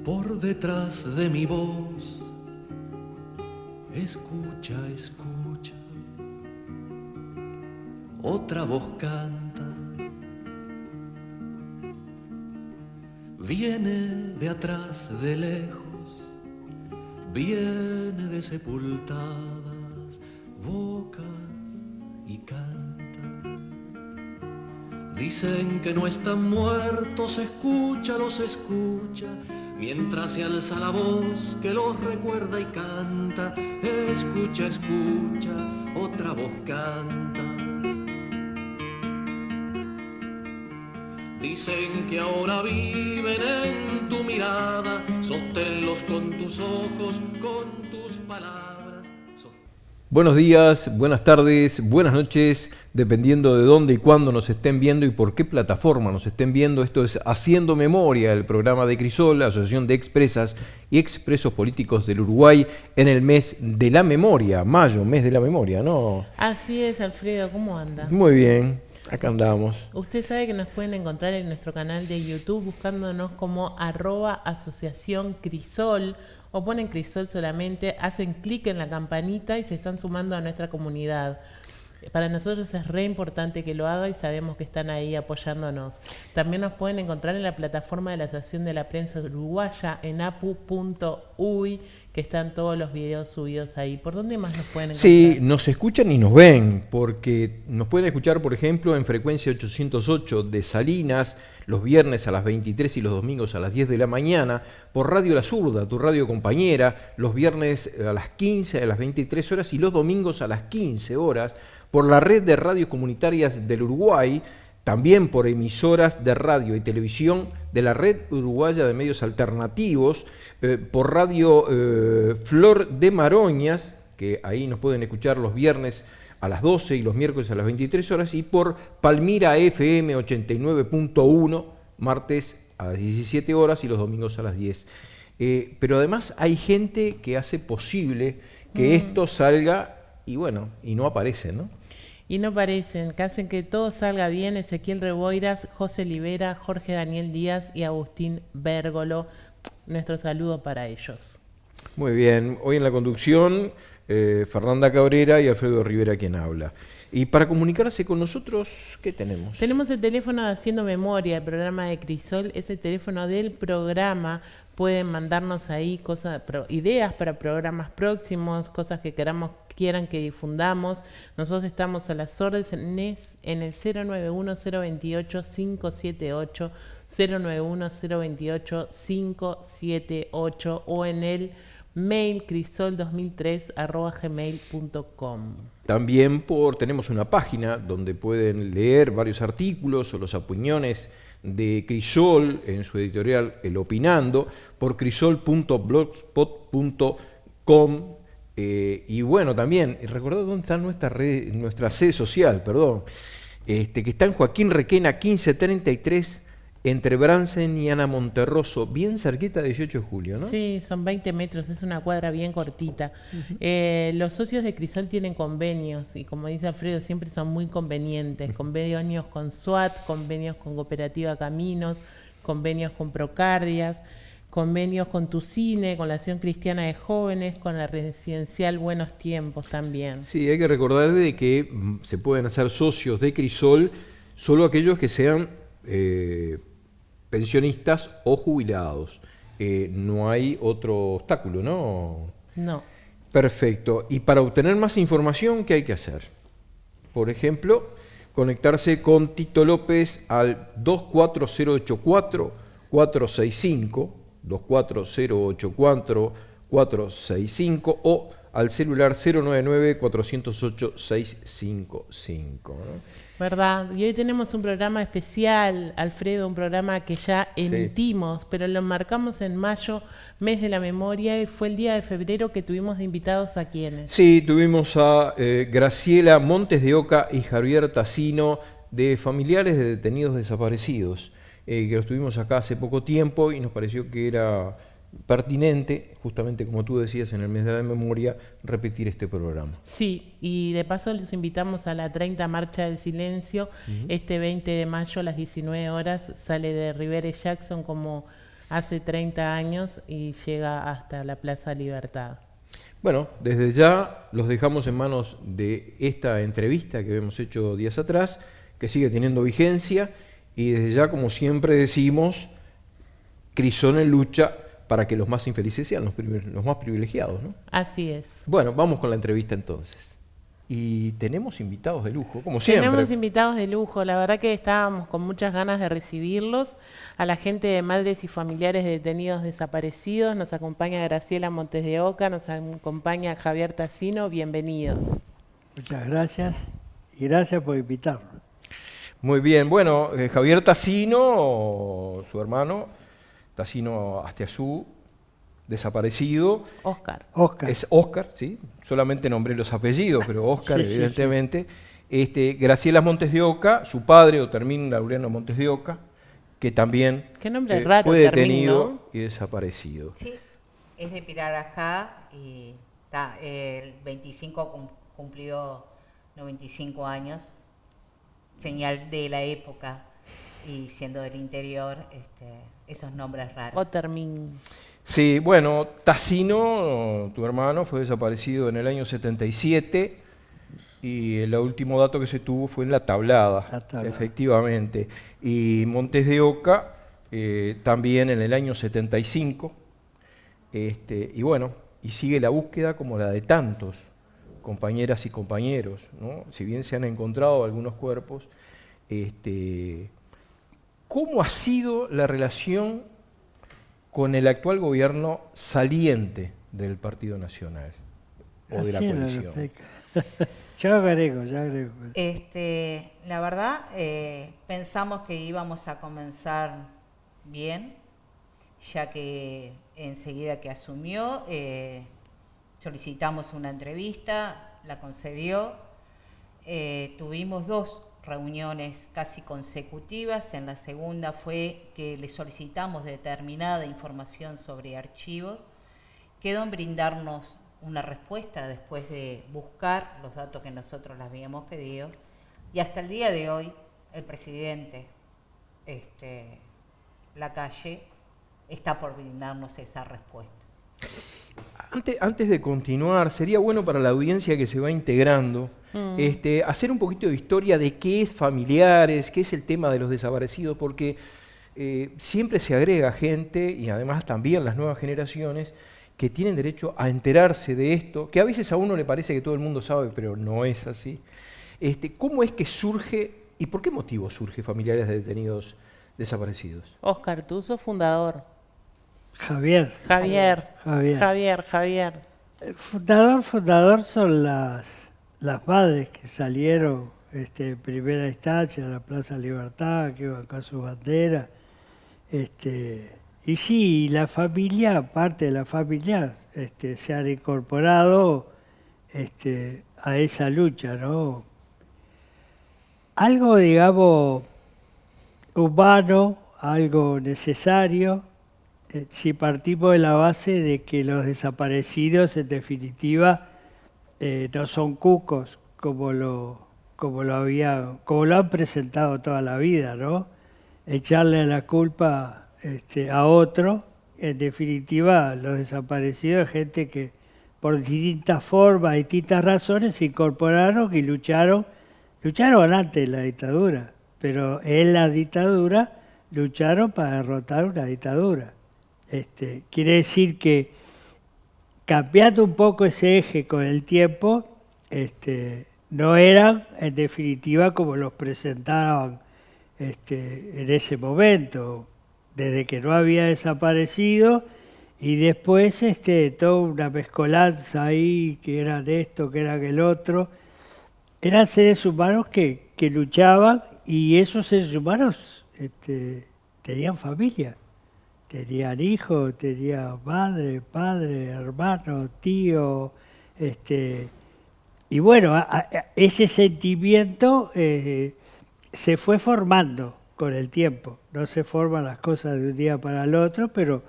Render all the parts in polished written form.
por detrás de mi voz. Escucha, escucha, otra voz canta. Viene de atrás, de lejos, viene de sepultadas bocas y canta. Dicen que no están muertos, escucha, los escucha, mientras se alza la voz que los recuerda y canta. Escucha, escucha, otra voz canta. Dicen que ahora viven en tu mirada, sosténlos con tus ojos, con tus palabras. Buenos días, buenas tardes, buenas noches, dependiendo de dónde y cuándo nos estén viendo y por qué plataforma nos estén viendo. Esto es Haciendo Memoria, el programa de Crisol, la Asociación de Expresas y Expresos Políticos del Uruguay, en el mes de la memoria, mayo, mes de la memoria, ¿no? Así es, Alfredo, ¿cómo anda? Muy bien, acá andamos. Usted sabe que nos pueden encontrar en nuestro canal de YouTube buscándonos como @Asociación Crisol, o ponen Crisol solamente, hacen clic en la campanita y se están sumando a nuestra comunidad. Para nosotros es re importante que lo haga y sabemos que están ahí apoyándonos. También nos pueden encontrar en la plataforma de la Asociación de la Prensa Uruguaya, en apu.uy, que están todos los videos subidos ahí. ¿Por dónde más nos pueden encontrar? Sí, nos escuchan y nos ven, porque nos pueden escuchar, por ejemplo, en frecuencia 808 de Salinas, los viernes a las 23 y los domingos a las 10 de la mañana, por Radio La Zurda, tu radio compañera, los viernes a las 15, a las 23 horas y los domingos a las 15 horas, por la red de radios comunitarias del Uruguay, también por emisoras de radio y televisión de la Red Uruguaya de Medios Alternativos, por Radio Flor de Maroñas, que ahí nos pueden escuchar los viernes a las 12 y los miércoles a las 23 horas, y por Palmira FM 89.1, martes a las 17 horas y los domingos a las 10. Pero además hay gente que hace posible que esto salga y bueno, y no aparece, ¿no? Y no aparecen, que hacen que todo salga bien: Ezequiel Reboiras, José Libera, Jorge Daniel Díaz y Agustín Bérgolo. Nuestro saludo para ellos. Muy bien, hoy en la conducción Fernanda Cabrera y Alfredo Rivera quien habla. Y para comunicarse con nosotros, ¿qué tenemos? Tenemos el teléfono de Haciendo Memoria, el programa de Crisol, es el teléfono del programa. Pueden mandarnos ahí ideas para programas próximos, cosas que quieran que difundamos. Nosotros estamos a las órdenes en el 091-028-578, 091-028-578 o en el mail crisol2003@gmail.com. También tenemos una página donde pueden leer varios artículos o las opiniones de Crisol en su editorial El Opinando, por crisol.blogspot.com. Y bueno, también recordad dónde está nuestra sede social, que está en Joaquín Requena 1533, entre Bransen y Ana Monterroso, bien cerquita de 18 de julio, ¿no? Sí, son 20 metros, es una cuadra bien cortita. Los socios de Crisol tienen convenios y, como dice Alfredo, siempre son muy convenientes. Convenios con SWAT, convenios con Cooperativa Caminos, convenios con Procardias, convenios con Tu Cine, con la Acción Cristiana de Jóvenes, con la Residencial Buenos Tiempos también. Sí, hay que recordar de que se pueden hacer socios de Crisol solo aquellos que sean pensionistas o jubilados. No hay otro obstáculo, ¿no? No. Perfecto. Y para obtener más información, ¿qué hay que hacer? Por ejemplo, conectarse con Tito López al 24084-465, 24084-465 o al celular 099-408-655, ¿no? ¿Verdad? Y hoy tenemos un programa especial, Alfredo, un programa que ya emitimos, pero lo marcamos en mayo, mes de la memoria, y fue el día de febrero que tuvimos de invitados a quienes. Sí, tuvimos a Graciela Montes de Oca y Javier Tassino, de familiares de detenidos desaparecidos, que los tuvimos acá hace poco tiempo y nos pareció que era pertinente, justamente como tú decías en el mes de la memoria, repetir este programa. Sí, y de paso les invitamos a la 30 Marcha del Silencio, este 20 de mayo a las 19 horas, sale de Rivera y Jackson como hace 30 años y llega hasta la Plaza Libertad. Bueno, desde ya los dejamos en manos de esta entrevista que hemos hecho días atrás, que sigue teniendo vigencia, y desde ya, como siempre decimos, Crisol en lucha para que los más infelices sean los más privilegiados, ¿no? Así es. Bueno, vamos con la entrevista entonces. Y tenemos invitados de lujo, como siempre. Tenemos invitados de lujo, la verdad que estábamos con muchas ganas de recibirlos. A la gente de madres y familiares de detenidos desaparecidos, nos acompaña Graciela Montes de Oca, nos acompaña Javier Tassino, bienvenidos. Muchas gracias y gracias por invitarnos. Muy bien, bueno, Javier Tassino, su hermano, Tassino Astiazú, desaparecido. Oscar. Es Oscar, ¿sí? Solamente nombré los apellidos, pero Oscar, Sí, evidentemente. Graciela Montes de Oca, su padre, Otermín Laureano Montes de Oca, que también Qué nombre raro, fue Otermín, detenido, ¿no? y desaparecido. Sí, es de Pirarajá y el 25 cumplió 95 años, señal de la época, y siendo del interior, esos nombres raros. Otermín. Sí, bueno, Tassino, tu hermano, fue desaparecido en el año 77 y el último dato que se tuvo fue en La Tablada, efectivamente. Y Montes de Oca también en el año 75. Y bueno, y sigue la búsqueda como la de tantos compañeras y compañeros, ¿no? Si bien se han encontrado algunos cuerpos, ¿cómo ha sido la relación con el actual gobierno saliente del Partido Nacional o de la coalición? Ya agrego. La verdad, pensamos que íbamos a comenzar bien, ya que enseguida que asumió, solicitamos una entrevista, la concedió, tuvimos 2 reuniones casi consecutivas. En la segunda fue que le solicitamos determinada información sobre archivos. Quedó en brindarnos una respuesta después de buscar los datos que nosotros le habíamos pedido. Y hasta el día de hoy, el presidente Lacalle está por brindarnos esa respuesta. Antes de continuar, sería bueno para la audiencia que se va integrando hacer un poquito de historia de qué es familiares, qué es el tema de los desaparecidos, porque siempre se agrega gente, y además también las nuevas generaciones, que tienen derecho a enterarse de esto, que a veces a uno le parece que todo el mundo sabe, pero no es así. ¿Cómo es que surge y por qué motivo surge Familiares de Detenidos Desaparecidos? Oscar, tú sos fundador. Javier. El fundador son las madres que salieron en primera instancia a la Plaza Libertad, que iban con sus banderas. Y sí, la familia, parte de la familia, se han incorporado a esa lucha, ¿no? Algo, digamos, humano, algo necesario, si partimos de la base de que los desaparecidos, en definitiva, no son cucos como lo han presentado toda la vida, ¿no? Echarle la culpa a otro. En definitiva, los desaparecidos es gente que por distintas formas, distintas razones se incorporaron y lucharon antes de la dictadura, pero en la dictadura lucharon para derrotar una dictadura. Quiere decir que cambiando un poco ese eje con el tiempo, no eran en definitiva como los presentaban en ese momento, desde que no había desaparecido, y después toda una mezcolanza ahí, que eran esto, que eran el otro. Eran seres humanos que luchaban, y esos seres humanos tenían familia. Tenían hijos, tenían madre, padre, hermano, tío, y bueno, ese sentimiento se fue formando con el tiempo. No se forman las cosas de un día para el otro, pero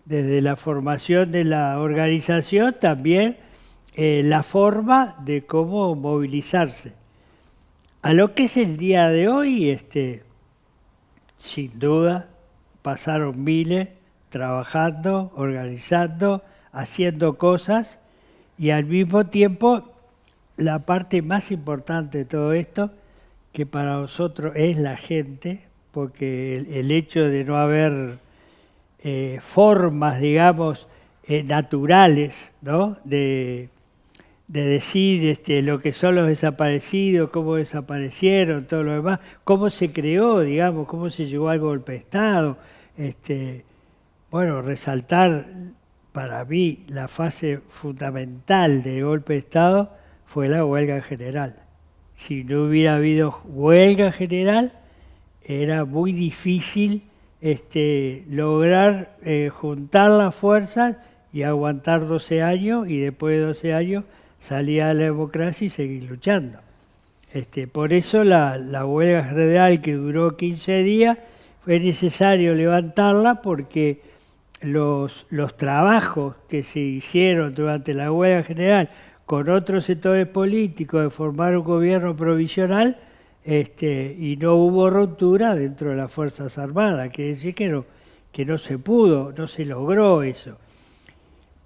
desde la formación de la organización también la forma de cómo movilizarse. A lo que es el día de hoy, sin duda, pasaron miles, trabajando, organizando, haciendo cosas, y al mismo tiempo la parte más importante de todo esto, que para nosotros es la gente, porque el hecho de no haber formas, digamos, naturales, ¿no? De decir lo que son los desaparecidos, cómo desaparecieron, todo lo demás, cómo se creó, digamos, cómo se llegó al golpe de Estado. Bueno, resaltar para mí la fase fundamental del golpe de Estado fue la huelga general. Si no hubiera habido huelga general, era muy difícil lograr juntar las fuerzas y aguantar 12 años, y después de 12 años salir a la democracia y seguir luchando. Por eso la huelga general, que duró 15 días, fue necesario levantarla, porque los trabajos que se hicieron durante la huelga general con otros sectores políticos de formar un gobierno provisional, y no hubo ruptura dentro de las Fuerzas Armadas, quiere decir que no se pudo, no se logró eso.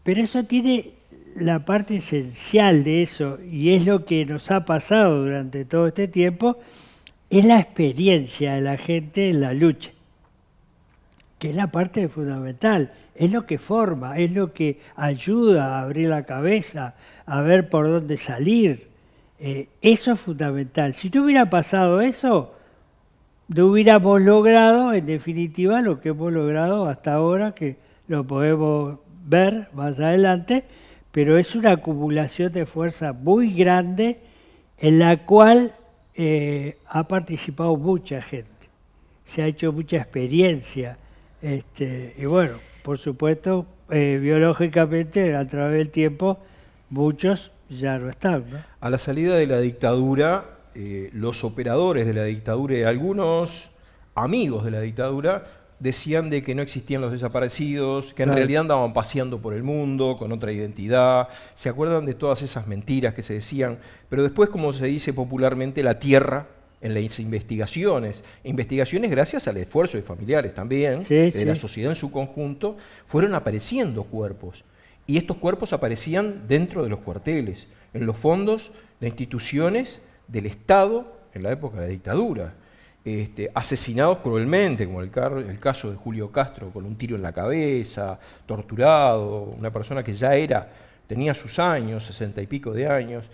Pero eso tiene la parte esencial de eso, y es lo que nos ha pasado durante todo este tiempo, es la experiencia de la gente en la lucha, que es la parte fundamental, es lo que forma, es lo que ayuda a abrir la cabeza, a ver por dónde salir. Eso es fundamental. Si no hubiera pasado eso, no hubiéramos logrado, en definitiva, lo que hemos logrado hasta ahora, que lo podemos ver más adelante, pero es una acumulación de fuerza muy grande en la cual ha participado mucha gente. Se ha hecho mucha experiencia. Y bueno, por supuesto, biológicamente, a través del tiempo, muchos ya no están, ¿no? A la salida de la dictadura, los operadores de la dictadura y algunos amigos de la dictadura decían de que no existían los desaparecidos, que en realidad andaban paseando por el mundo con otra identidad. ¿Se acuerdan de todas esas mentiras que se decían? Pero después, como se dice popularmente, la tierra en las investigaciones gracias al esfuerzo de familiares también, de la sociedad en su conjunto, fueron apareciendo cuerpos. Y estos cuerpos aparecían dentro de los cuarteles, en los fondos de instituciones del Estado en la época de la dictadura. Asesinados cruelmente, como el caso de Julio Castro, con un tiro en la cabeza, torturado, una persona que ya tenía sus años, 60 y pico de años.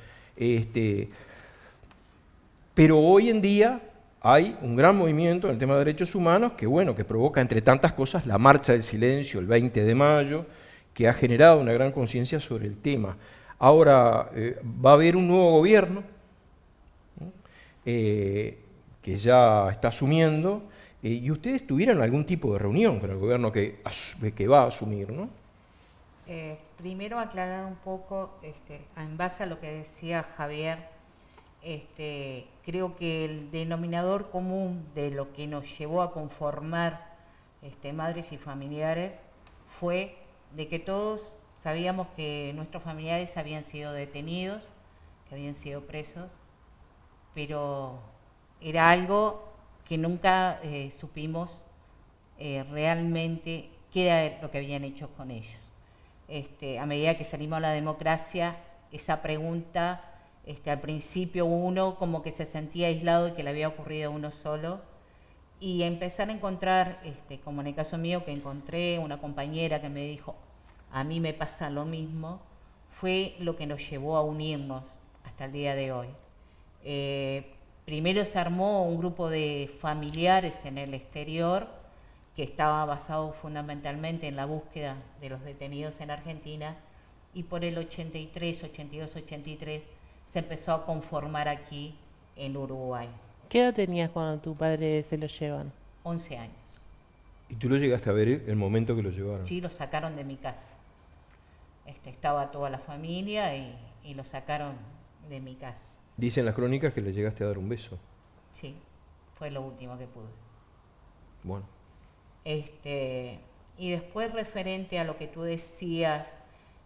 Pero hoy en día hay un gran movimiento en el tema de derechos humanos que provoca, entre tantas cosas, la Marcha del Silencio el 20 de mayo, que ha generado una gran conciencia sobre el tema. Ahora va a haber un nuevo gobierno, ¿no? Que ya está asumiendo, y ustedes tuvieron algún tipo de reunión con el gobierno que va a asumir, ¿no? Primero aclarar un poco, en base a lo que decía Javier, creo que el denominador común de lo que nos llevó a conformar Madres y Familiares fue de que todos sabíamos que nuestros familiares habían sido detenidos, que habían sido presos, pero era algo que nunca supimos realmente qué era lo que habían hecho con ellos. A medida que salimos a la democracia, esa pregunta, al principio uno como que se sentía aislado y que le había ocurrido a uno solo, y empezar a encontrar, como en el caso mío, que encontré una compañera que me dijo, a mí me pasa lo mismo, fue lo que nos llevó a unirnos hasta el día de hoy. Primero se armó un grupo de familiares en el exterior que estaba basado fundamentalmente en la búsqueda de los detenidos en Argentina, y por el 83, 82, 83 se empezó a conformar aquí en Uruguay. ¿Qué edad tenías cuando tu padre se lo llevan? 11 años. ¿Y tú lo llegaste a ver el momento que lo llevaron? Sí, lo sacaron de mi casa. Estaba toda la familia y lo sacaron de mi casa. Dicen las crónicas que le llegaste a dar un beso. Sí, fue lo último que pude. Bueno. Y después, referente a lo que tú decías,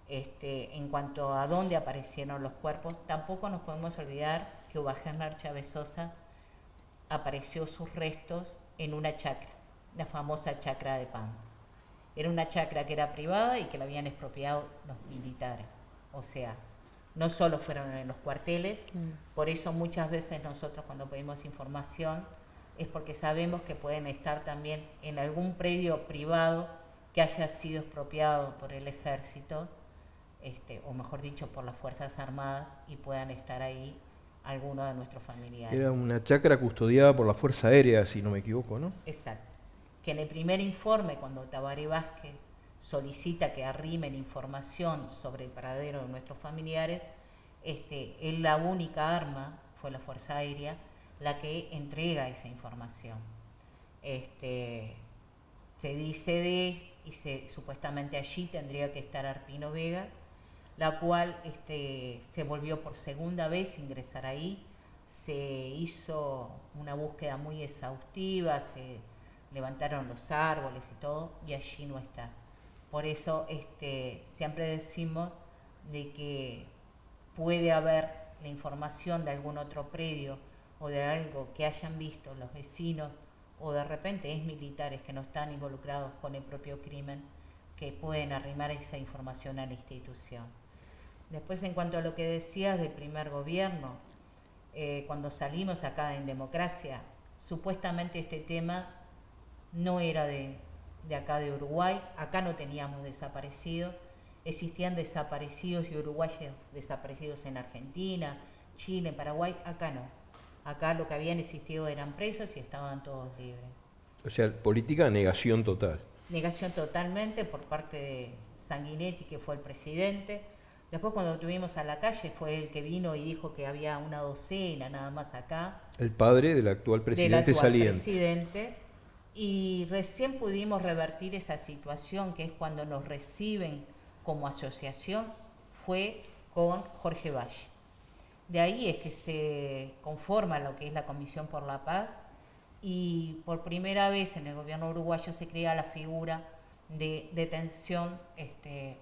en cuanto a dónde aparecieron los cuerpos, tampoco nos podemos olvidar que Ubagénar Chávez Sosa apareció sus restos en una chacra, la famosa chacra de Pando. Era una chacra que era privada y que la habían expropiado los militares. O sea, no solo fueron en los cuarteles, por eso muchas veces nosotros cuando pedimos información es porque sabemos que pueden estar también en algún predio privado que haya sido expropiado por el ejército, o mejor dicho, por las Fuerzas Armadas, y puedan estar ahí algunos de nuestros familiares. Era una chacra custodiada por la Fuerza Aérea, si no me equivoco, ¿no? Exacto. Que en el primer informe, cuando Tabaré Vázquez solicita que arrimen información sobre el paradero de nuestros familiares, es la única arma, fue la Fuerza Aérea, la que entrega esa información. Se dice supuestamente allí tendría que estar Arpino Vega, la cual se volvió por segunda vez a ingresar ahí, se hizo una búsqueda muy exhaustiva, se levantaron los árboles y todo, y allí no está. Por eso siempre decimos de que puede haber la información de algún otro predio o de algo que hayan visto los vecinos, o de repente es militares que no están involucrados con el propio crimen, que pueden arrimar esa información a la institución. Después, en cuanto a lo que decías del primer gobierno, cuando salimos acá en Democracia, supuestamente este tema no era de acá de Uruguay, acá no teníamos desaparecidos, existían desaparecidos y uruguayos desaparecidos en Argentina, Chile, Paraguay, acá no. Acá lo que habían existido eran presos y estaban todos libres. O sea, política de negación total. Negación totalmente por parte de Sanguinetti, que fue el presidente. Después, cuando tuvimos a la calle, fue el que vino y dijo que había una docena nada más acá. El padre del actual presidente saliente. Presidente. Y recién pudimos revertir esa situación, que es cuando nos reciben como asociación, fue con Jorge Valle. De ahí es que se conforma lo que es la Comisión por la Paz, y por primera vez en el gobierno uruguayo se crea la figura de detención,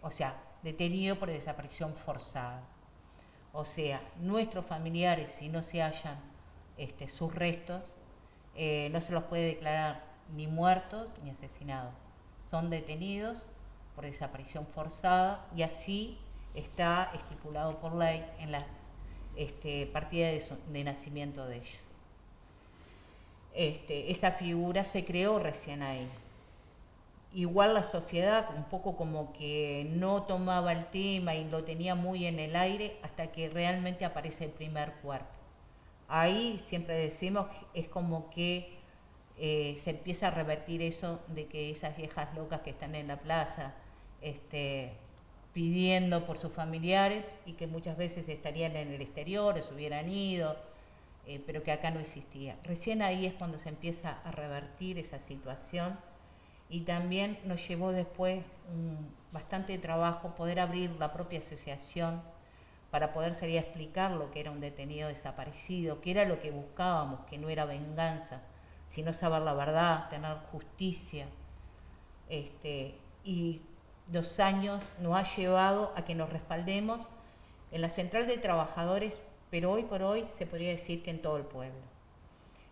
o sea, detenido por desaparición forzada. O sea, nuestros familiares, si no se hallan sus restos, no se los puede declarar ni muertos ni asesinados. Son detenidos por desaparición forzada, y así está estipulado por ley en la partida de nacimiento de ellos. Esa figura se creó recién ahí. Igual la sociedad un poco como que no tomaba el tema y lo tenía muy en el aire hasta que realmente aparece el primer cuerpo. Ahí siempre decimos, es como que se empieza a revertir eso de que esas viejas locas que están en la plaza pidiendo por sus familiares, y que muchas veces estarían en el exterior, se hubieran ido, pero que acá no existía. Recién ahí es cuando se empieza a revertir esa situación, y también nos llevó después bastante trabajo poder abrir la propia asociación para poder salir a explicar lo que era un detenido desaparecido, que era lo que buscábamos, que no era venganza, sino saber la verdad, tener justicia. Y 2 años nos ha llevado a que nos respaldemos en la Central de Trabajadores, pero hoy por hoy se podría decir que en todo el pueblo.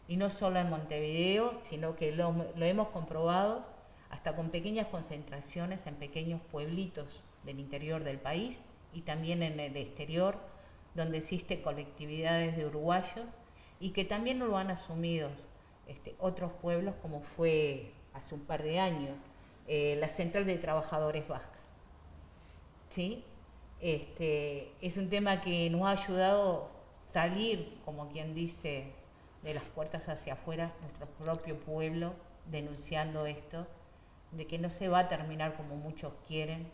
Y no solo en Montevideo, sino que lo hemos comprobado hasta con pequeñas concentraciones en pequeños pueblitos del interior del país y también en el exterior, donde existen colectividades de uruguayos y que también lo han asumido otros pueblos, como fue hace un par de años la Central de Trabajadores Vasca. ¿Sí? Es un tema que nos ha ayudado a salir, como quien dice, de las puertas hacia afuera, nuestro propio pueblo, denunciando esto, de que no se va a terminar como muchos quieren,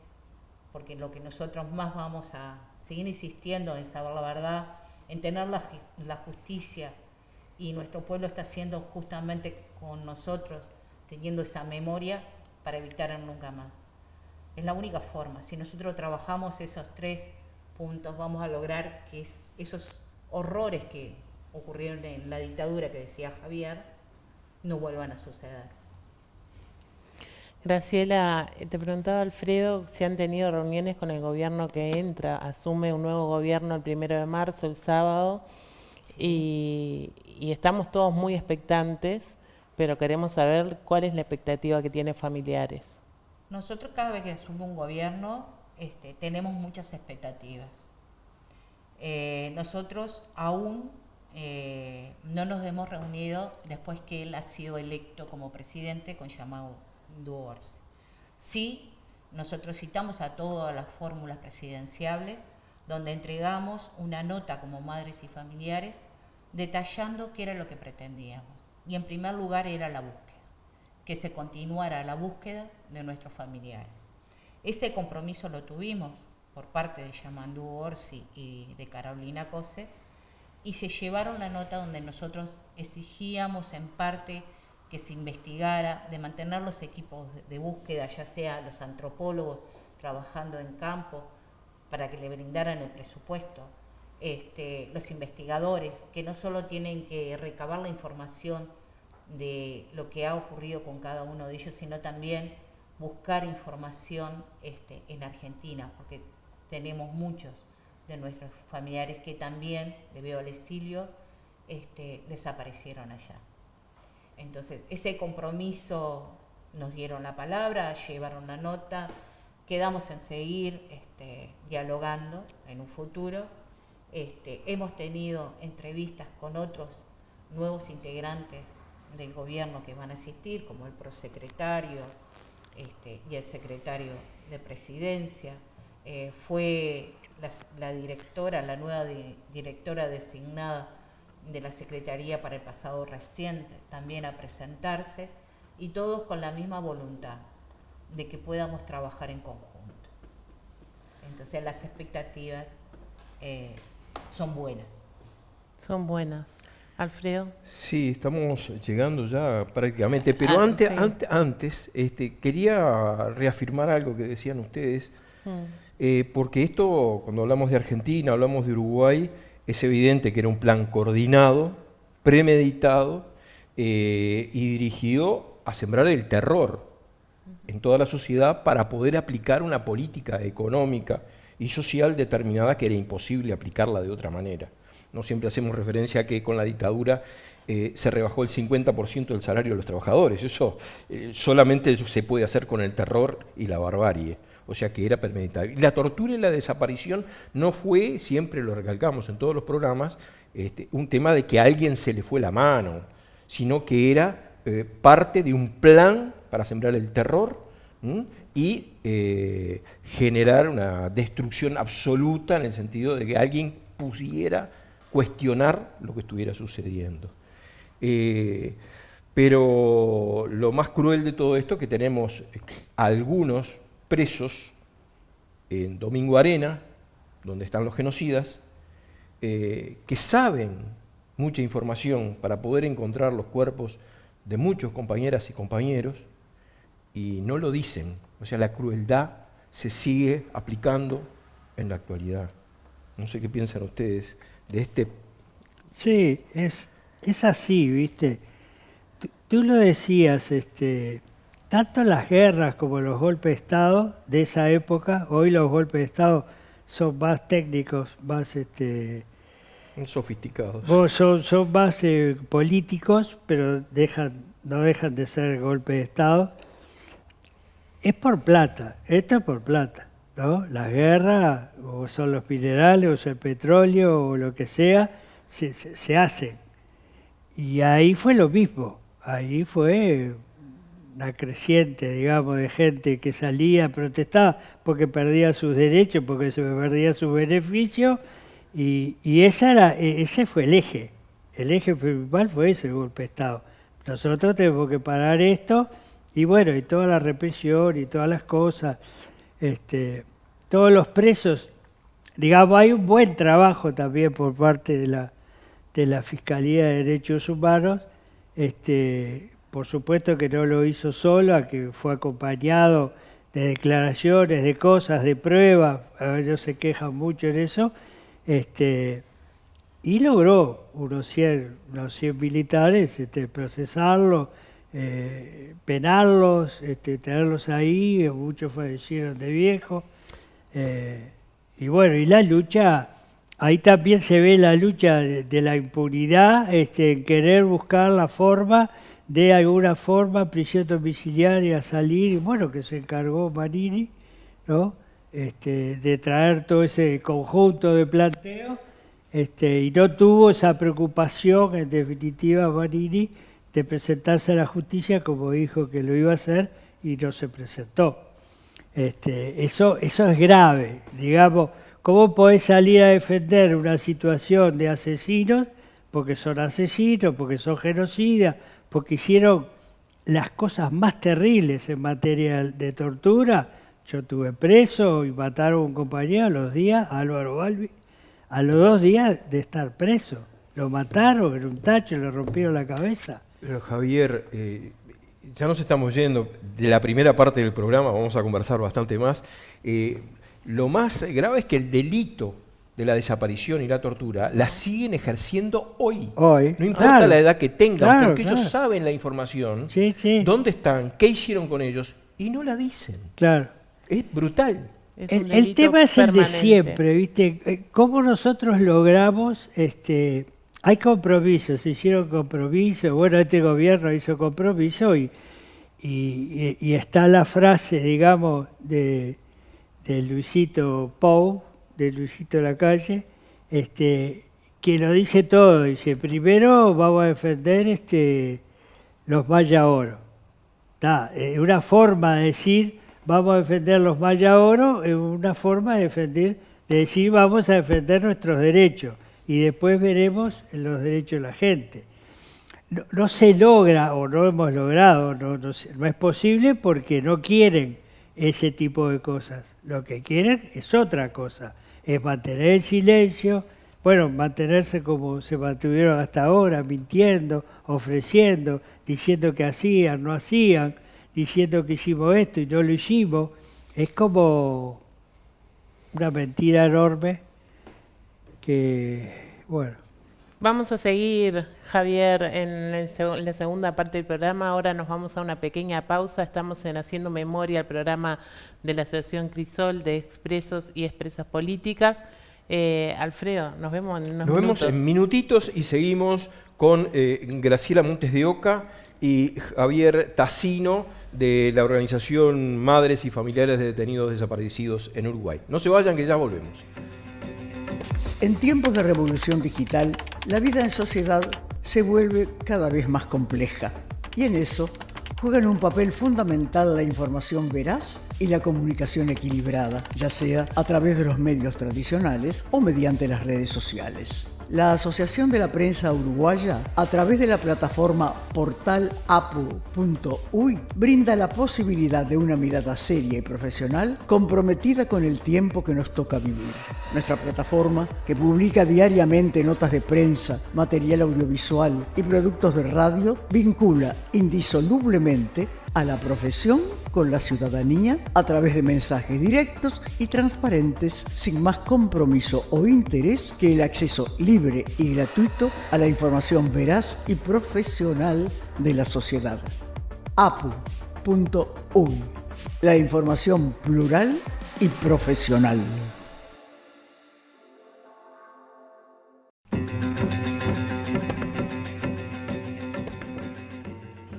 porque lo que nosotros más vamos a seguir insistiendo en saber la verdad, en tener la justicia, y nuestro pueblo está haciendo justamente con nosotros, teniendo esa memoria para evitar nunca más. Es la única forma. Si nosotros trabajamos esos 3 puntos, vamos a lograr que esos horrores que ocurrieron en la dictadura, que decía Javier, no vuelvan a suceder. Graciela, te preguntaba Alfredo si han tenido reuniones con el gobierno que entra, asume un nuevo gobierno el 1 de marzo, el sábado, y estamos todos muy expectantes, pero queremos saber cuál es la expectativa que tienen familiares. nosotros cada vez que asume un gobierno tenemos muchas expectativas. Nosotros aún no nos hemos reunido después que él ha sido electo como presidente con Yamandu Orsi. Sí, nosotros citamos a todas las fórmulas presidenciables donde entregamos una nota como madres y familiares detallando qué era lo que pretendíamos. Y en primer lugar era la búsqueda, que se continuara la búsqueda de nuestros familiares. Ese compromiso lo tuvimos por parte de Yamandu Orsi y de Carolina Cose, y se llevaron la nota donde nosotros exigíamos en parte que se investigara, de mantener los equipos de búsqueda, ya sea los antropólogos trabajando en campo, para que le brindaran el presupuesto, los investigadores, que no solo tienen que recabar la información de lo que ha ocurrido con cada uno de ellos, sino también buscar información en Argentina, porque tenemos muchos de nuestros familiares que también, debido al exilio, desaparecieron allá. Entonces, ese compromiso, nos dieron la palabra, llevaron la nota, quedamos en seguir dialogando en un futuro. Hemos tenido entrevistas con otros nuevos integrantes del gobierno que van a asistir, como el prosecretario y el secretario de Presidencia. Fue la directora, la nueva directora designada de la Secretaría para el pasado reciente, también a presentarse, y todos con la misma voluntad de que podamos trabajar en conjunto. Entonces las expectativas son buenas. Son buenas. Alfredo. Sí, estamos llegando ya prácticamente, pero antes quería reafirmar algo que decían ustedes, porque esto, cuando hablamos de Argentina, hablamos de Uruguay, es evidente que era un plan coordinado, premeditado y dirigido a sembrar el terror en toda la sociedad para poder aplicar una política económica y social determinada que era imposible aplicarla de otra manera. No siempre hacemos referencia a que con la dictadura se rebajó el 50% del salario de los trabajadores. Eso solamente se puede hacer con el terror y la barbarie. O sea que era premeditado. Y la tortura y la desaparición no fue, siempre lo recalcamos en todos los programas, un tema de que a alguien se le fue la mano, sino que era parte de un plan para sembrar el terror y generar una destrucción absoluta en el sentido de que alguien pudiera cuestionar lo que estuviera sucediendo. Pero lo más cruel de todo esto es que tenemos algunos presos en Domingo Arena, donde están los genocidas, que saben mucha información para poder encontrar los cuerpos de muchos compañeras y compañeros y no lo dicen. O sea, la crueldad se sigue aplicando en la actualidad. No sé qué piensan ustedes de este. Sí, es así, ¿viste? Tú lo decías, tanto las guerras como los golpes de Estado de esa época, hoy los golpes de Estado son más técnicos, más sofisticados. Son más políticos, pero no dejan de ser golpes de Estado. Es por plata, esto es por plata, ¿no? Las guerras, o son los minerales, o es el petróleo, o lo que sea, se hacen. Y ahí fue lo mismo, ahí fue una creciente, digamos, de gente que salía, protestaba porque perdía sus derechos, porque se perdía sus beneficios, y ese fue el eje principal fue ese, el golpe de Estado. Nosotros tenemos que parar esto, y bueno, y toda la represión y todas las cosas, todos los presos, digamos, hay un buen trabajo también por parte de la Fiscalía de Derechos Humanos, por supuesto que no lo hizo sola, que fue acompañado de declaraciones, de cosas, de pruebas, ellos se quejan mucho en eso, y logró unos 100 militares procesarlos, penarlos, tenerlos ahí, muchos fallecieron de viejo, y bueno, y la lucha, ahí también se ve la lucha de la impunidad, en querer buscar la forma de alguna forma prisión domiciliaria, salir, y bueno, que se encargó Manini, ¿no? De traer todo ese conjunto de planteos, y no tuvo esa preocupación, en definitiva, Manini, de presentarse a la justicia como dijo que lo iba a hacer y no se presentó. Eso es grave, digamos. ¿Cómo podés salir a defender una situación de asesinos? Porque son asesinos, porque son genocidas, porque hicieron las cosas más terribles en materia de tortura. Yo estuve preso y mataron a un compañero a los días, a Álvaro Balbi, a los 2 días de estar preso. Lo mataron en un tacho, le rompieron la cabeza. Pero Javier, ya nos estamos yendo de la primera parte del programa, vamos a conversar bastante más. Lo más grave es que el delito de la desaparición y la tortura la siguen ejerciendo hoy. No importa claro, la edad que tengan, claro, porque claro. ellos saben la información, Sí, sí. dónde están, qué hicieron con ellos, y no la dicen. Claro. Es brutal. Es un El delito tema es el de permanente. siempre, ¿viste? ¿Cómo nosotros logramos, hay compromisos, se hicieron compromisos, bueno, este gobierno hizo compromiso y está la frase, digamos, de Luisito Pou, de Luisito Lacalle, que lo dice todo, dice, primero vamos a defender los Maya Oro. Una forma de decir, vamos a defender los Maya Oro, es una forma de decir, vamos a defender nuestros derechos, y después veremos los derechos de la gente. No se logra, o no hemos logrado, no es posible porque no quieren ese tipo de cosas. Lo que quieren es otra cosa, es mantener el silencio, bueno, mantenerse como se mantuvieron hasta ahora, mintiendo, ofreciendo, diciendo que hacían, no hacían, diciendo que hicimos esto y no lo hicimos. Es como una mentira enorme que, bueno. Vamos a seguir, Javier, en la segunda parte del programa. Ahora nos vamos a una pequeña pausa. Estamos en Haciendo Memoria, el programa de la Asociación Crisol de Expresos y Expresas Políticas. Alfredo, nos vemos en unos minutos. Nos vemos en minutitos y seguimos con Graciela Montes de Oca y Javier Tassino de la organización Madres y Familiares de Detenidos Desaparecidos en Uruguay. No se vayan, que ya volvemos. En tiempos de revolución digital, la vida en sociedad se vuelve cada vez más compleja y en eso juegan un papel fundamental la información veraz y la comunicación equilibrada, ya sea a través de los medios tradicionales o mediante las redes sociales. La Asociación de la Prensa Uruguaya, a través de la plataforma portalapu.uy, brinda la posibilidad de una mirada seria y profesional comprometida con el tiempo que nos toca vivir. Nuestra plataforma, que publica diariamente notas de prensa, material audiovisual y productos de radio, vincula indisolublemente a la profesión con la ciudadanía a través de mensajes directos y transparentes, sin más compromiso o interés que el acceso libre y gratuito a la información veraz y profesional de la sociedad. apu.uy, la información plural y profesional.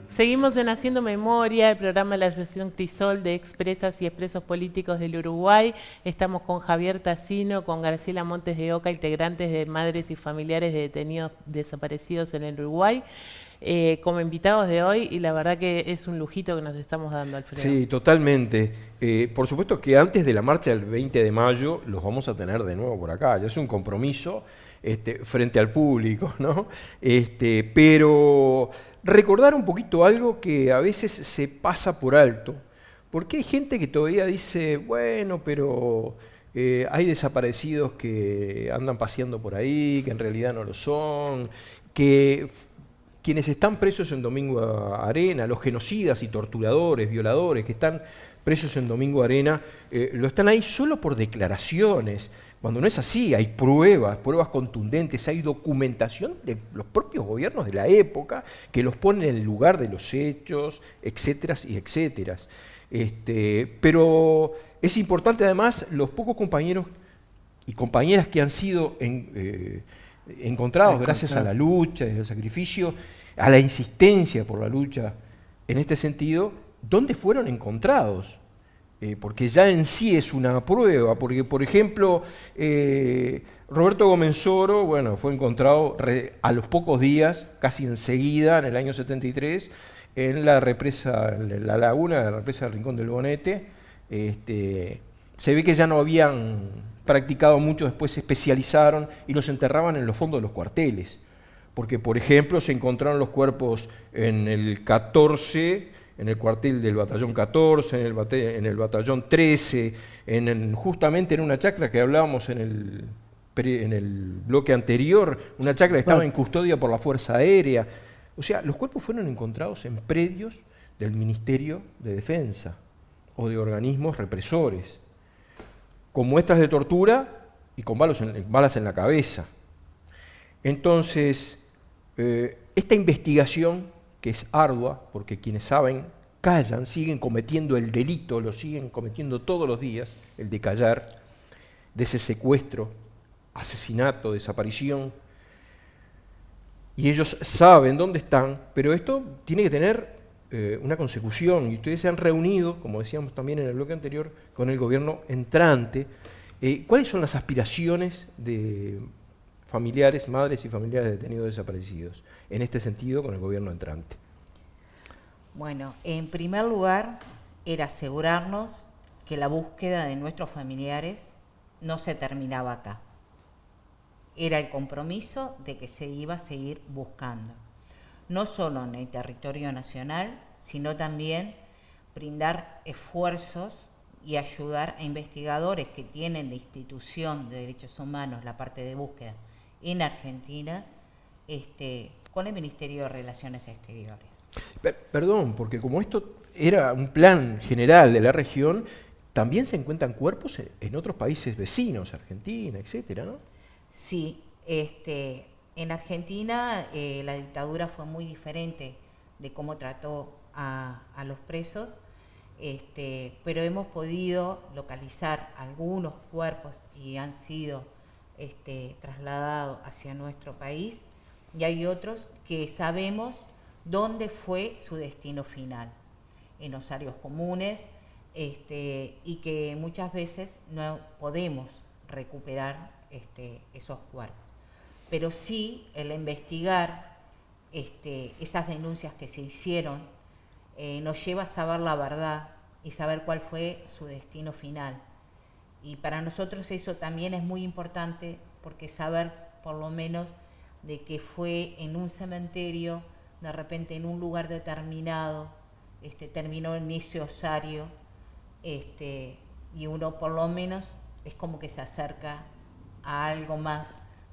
Seguimos en Haciendo Memoria, el programa de la Asociación Crisol de Expresas y Expresos Políticos del Uruguay. Estamos con Javier Tassino, con Graciela Montes de Oca, integrantes de Madres y Familiares de Detenidos Desaparecidos en el Uruguay, como invitados de hoy, y la verdad que es un lujito que nos estamos dando, Alfredo. Sí, totalmente. Por supuesto que antes de la marcha del 20 de mayo los vamos a tener de nuevo por acá. Ya es un compromiso frente al público, ¿no? Pero recordar un poquito algo que a veces se pasa por alto, porque hay gente que todavía dice, bueno, pero hay desaparecidos que andan paseando por ahí, que en realidad no lo son, que quienes están presos en Domingo Arena, los genocidas y torturadores, violadores que están presos en Domingo Arena, lo están ahí solo por declaraciones. Cuando no es así, hay pruebas contundentes, hay documentación de los propios gobiernos de la época que los ponen en el lugar de los hechos, etcétera y etcétera. Pero es importante además los pocos compañeros y compañeras que han sido encontrados gracias a la lucha y al sacrificio, a la insistencia por la lucha en este sentido, ¿dónde fueron encontrados? Porque ya en sí es una prueba, porque por ejemplo, Roberto Gomenzoro, bueno, fue encontrado a los pocos días, casi enseguida, en el año 73, en la represa, en la laguna de la represa del Rincón del Bonete. Se ve que ya no habían practicado mucho, después se especializaron y los enterraban en los fondos de los cuarteles. Porque, por ejemplo, se encontraron los cuerpos en el 14, en el cuartel del batallón 14, en el batallón 13, justamente en una chacra que hablábamos en el bloque anterior, una chacra que estaba en custodia por la Fuerza Aérea. O sea, los cuerpos fueron encontrados en predios del Ministerio de Defensa o de organismos represores, con muestras de tortura y con balas en la cabeza. Entonces, esta investigación, que es ardua, porque quienes saben callan, siguen cometiendo el delito, lo siguen cometiendo todos los días, el de callar, de ese secuestro, asesinato, desaparición, y ellos saben dónde están, pero esto tiene que tener una consecución, y ustedes se han reunido, como decíamos también en el bloque anterior, con el gobierno entrante. ¿Cuáles son las aspiraciones de familiares, madres y familiares de detenidos desaparecidos, en este sentido con el gobierno entrante? Bueno, en primer lugar, era asegurarnos que la búsqueda de nuestros familiares no se terminaba acá. Era el compromiso de que se iba a seguir buscando, no solo en el territorio nacional, sino también brindar esfuerzos y ayudar a investigadores que tienen la institución de derechos humanos, la parte de búsqueda en Argentina, con el Ministerio de Relaciones Exteriores. Perdón, porque como esto era un plan general de la región, también se encuentran cuerpos en otros países vecinos, Argentina, etcétera, ¿no? Sí, en Argentina la dictadura fue muy diferente de cómo trató a los presos, pero hemos podido localizar algunos cuerpos y han sido trasladados hacia nuestro país, y hay otros que sabemos dónde fue su destino final, en osarios comunes, y que muchas veces no podemos recuperar esos cuerpos. Pero sí, el investigar esas denuncias que se hicieron nos lleva a saber la verdad y saber cuál fue su destino final. Y para nosotros eso también es muy importante, porque saber por lo menos de que fue en un cementerio, de repente en un lugar determinado, terminó en ese osario, y uno por lo menos es como que se acerca a algo más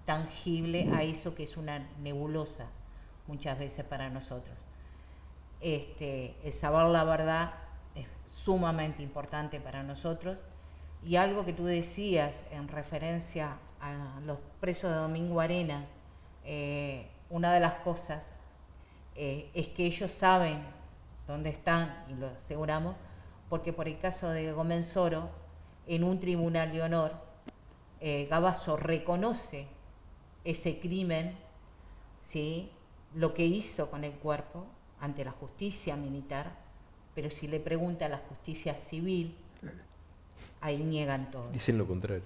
tangible, a eso que es una nebulosa muchas veces para nosotros. El saber la verdad es sumamente importante para nosotros, y algo que tú decías en referencia a los presos de Domingo Arena, una de las cosas es que ellos saben dónde están, y lo aseguramos, porque por el caso de Gomenzoro, en un tribunal de honor, Gabazo reconoce ese crimen, ¿sí?, lo que hizo con el cuerpo ante la justicia militar, pero si le pregunta a la justicia civil, ahí niegan todo. Dicen lo contrario.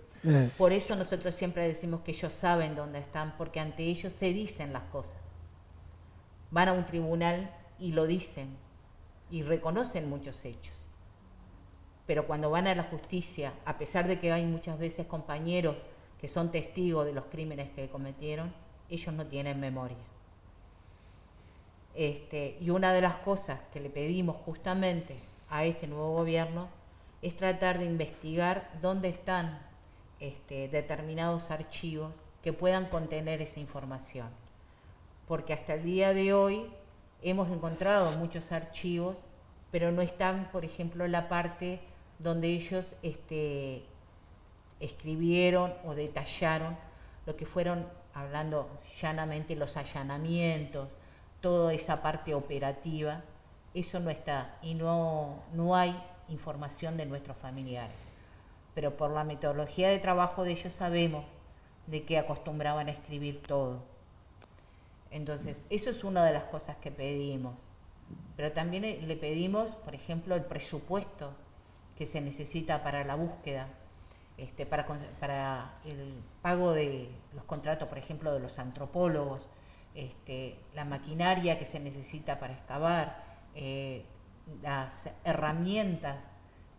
Por eso nosotros siempre decimos que ellos saben dónde están, porque ante ellos se dicen las cosas. Van a un tribunal y lo dicen, y reconocen muchos hechos. Pero cuando van a la justicia, a pesar de que hay muchas veces compañeros que son testigos de los crímenes que cometieron, ellos no tienen memoria. Y una de las cosas que le pedimos justamente a este nuevo gobierno es tratar de investigar dónde están determinados archivos que puedan contener esa información. Porque hasta el día de hoy hemos encontrado muchos archivos, pero no están, por ejemplo, la parte donde ellos escribieron o detallaron lo que fueron, hablando llanamente, los allanamientos, toda esa parte operativa. Eso no está, y no hay información de nuestros familiares. Pero por la metodología de trabajo de ellos sabemos de que acostumbraban a escribir todo. Entonces, eso es una de las cosas que pedimos. Pero también le pedimos, por ejemplo, el presupuesto que se necesita para la búsqueda, para el pago de los contratos, por ejemplo, de los antropólogos, la maquinaria que se necesita para excavar, las herramientas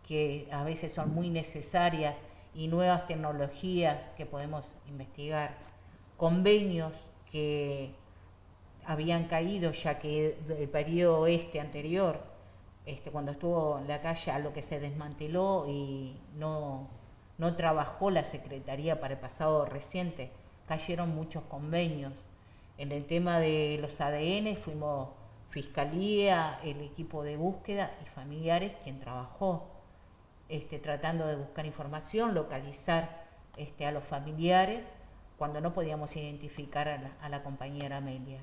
que a veces son muy necesarias y nuevas tecnologías que podemos investigar, convenios que habían caído ya que el periodo anterior, cuando estuvo en la calle, a lo que se desmanteló y no trabajó la Secretaría para el pasado reciente, cayeron muchos convenios. En el tema de los ADN fuimos Fiscalía, el equipo de búsqueda y familiares quien trabajó, tratando de buscar información, localizar a los familiares cuando no podíamos identificar a la compañera Amelia.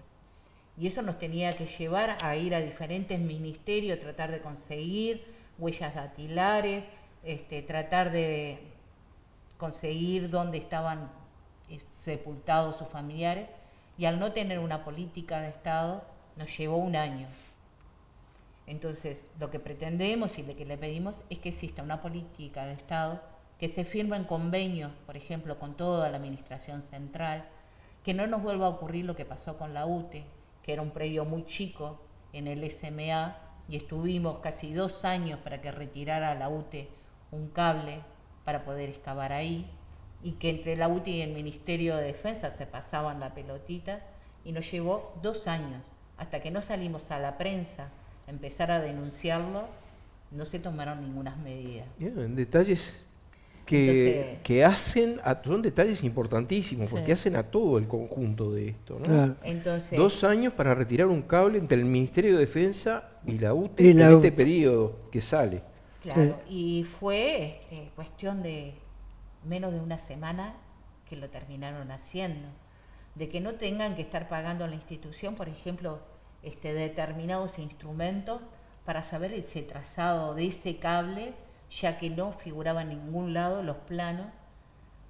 Y eso nos tenía que llevar a ir a diferentes ministerios, tratar de conseguir huellas dactilares, tratar de conseguir dónde estaban sepultados sus familiares, y al no tener una política de Estado nos llevó un año. Entonces, lo que pretendemos y lo que le pedimos es que exista una política de Estado, que se firmen convenios, por ejemplo, con toda la administración central, que no nos vuelva a ocurrir lo que pasó con la UTE, que era un predio muy chico en el SMA, y estuvimos casi 2 años para que retirara la UTE un cable para poder excavar ahí, y que entre la UTE y el Ministerio de Defensa se pasaban la pelotita, y nos llevó 2 años, hasta que no salimos a la prensa a empezar a denunciarlo, no se tomaron ninguna medida. Bien, detalles que son detalles importantísimos, porque hacen a todo el conjunto de esto, ¿no? Claro. Entonces, 2 años para retirar un cable entre el Ministerio de Defensa y la UTE en este periodo que sale. claro, y fue cuestión de menos de una semana que lo terminaron haciendo, de que no tengan que estar pagando a la institución, por ejemplo, determinados instrumentos para saber ese trazado de ese cable, ya que no figuraba en ningún lado los planos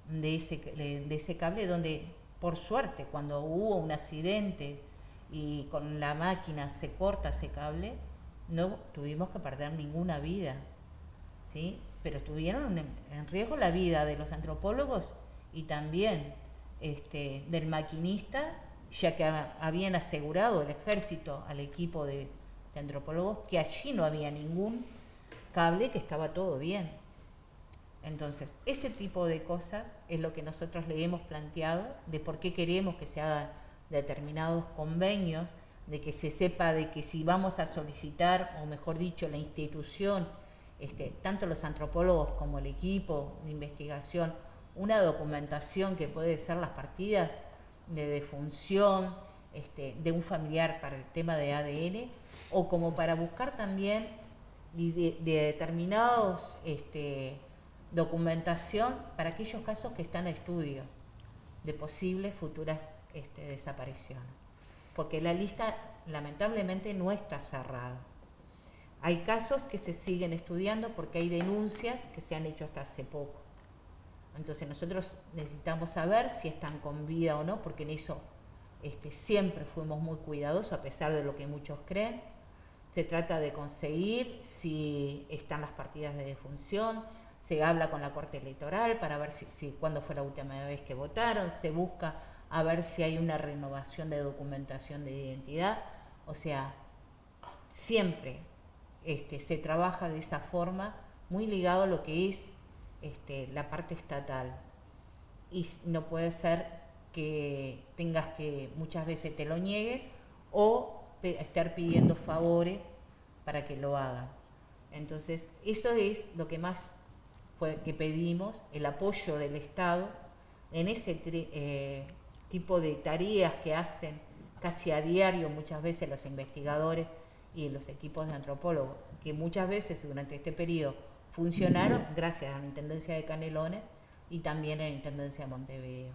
de ese cable, donde por suerte cuando hubo un accidente y con la máquina se corta ese cable, no tuvimos que perder ninguna vida, ¿sí? Pero estuvieron en riesgo la vida de los antropólogos y también del maquinista, ya que habían asegurado el ejército al equipo de antropólogos que allí no había ningún cable, que estaba todo bien. Entonces, ese tipo de cosas es lo que nosotros le hemos planteado, de por qué queremos que se hagan determinados convenios, de que se sepa de que si vamos a solicitar, o mejor dicho, la institución, tanto los antropólogos como el equipo de investigación, una documentación que puede ser las partidas de defunción de un familiar para el tema de ADN, o como para buscar también de determinados documentación para aquellos casos que están en estudio de posibles futuras desapariciones, porque la lista lamentablemente no está cerrada. Hay casos que se siguen estudiando porque hay denuncias que se han hecho hasta hace poco. Entonces nosotros necesitamos saber si están con vida o no, porque en eso siempre fuimos muy cuidadosos, a pesar de lo que muchos creen. Se trata de conseguir si están las partidas de defunción, se habla con la Corte Electoral para ver cuándo fue la última vez que votaron, se busca a ver si hay una renovación de documentación de identidad. O sea, siempre se trabaja de esa forma, muy ligado a lo que es la parte estatal. Y no puede ser que tengas que muchas veces te lo nieguen o estar pidiendo favores para que lo hagan. Entonces, eso es lo que más fue que pedimos, el apoyo del Estado en ese tipo de tareas que hacen casi a diario muchas veces los investigadores y los equipos de antropólogos, que muchas veces durante este periodo funcionaron gracias a la Intendencia de Canelones y también a la Intendencia de Montevideo,